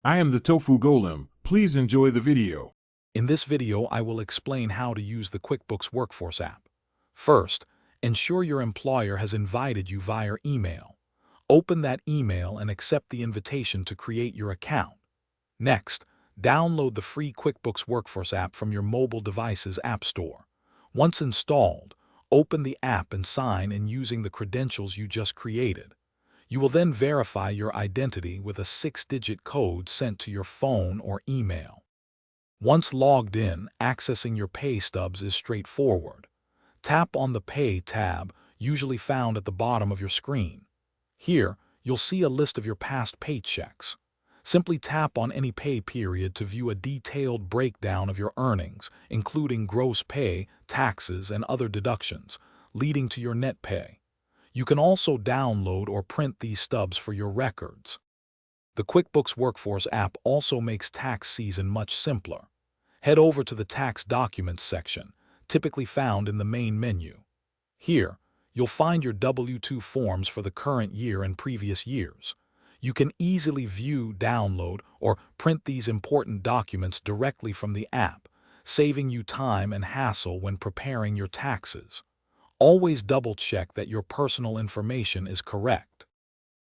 I am the Tofu Golem. Please enjoy the video. In this video, I will explain how to use the QuickBooks Workforce app. First, ensure your employer has invited you via email. Open that email and accept the invitation to create your account. Next, download the free QuickBooks Workforce app from your mobile device's app store. Once installed, open the app and sign in using the credentials you just created. You will then verify your identity with a 6-digit code sent to your phone or email. Once logged in, accessing your pay stubs is straightforward. Tap on the Pay tab, usually found at the bottom of your screen. Here, you'll see a list of your past paychecks. Simply tap on any pay period to view a detailed breakdown of your earnings, including gross pay, taxes, and other deductions, leading to your net pay. You can also download or print these stubs for your records. The QuickBooks Workforce app also makes tax season much simpler. Head over to the Tax Documents section, typically found in the main menu. Here, you'll find your W-2 forms for the current year and previous years. You can easily view, download, or print these important documents directly from the app, saving you time and hassle when preparing your taxes. Always double-check that your personal information is correct.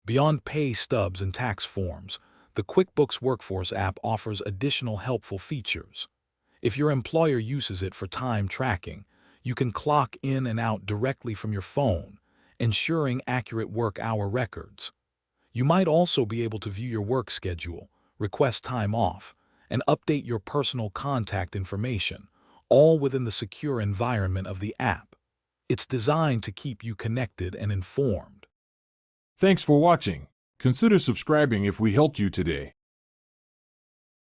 Beyond pay stubs and tax forms, the QuickBooks Workforce app offers additional helpful features. If your employer uses it for time tracking, you can clock in and out directly from your phone, ensuring accurate work hour records. You might also be able to view your work schedule, request time off, and update your personal contact information, all within the secure environment of the app. It's designed to keep you connected and informed. Thanks for watching. Consider subscribing if we helped you today.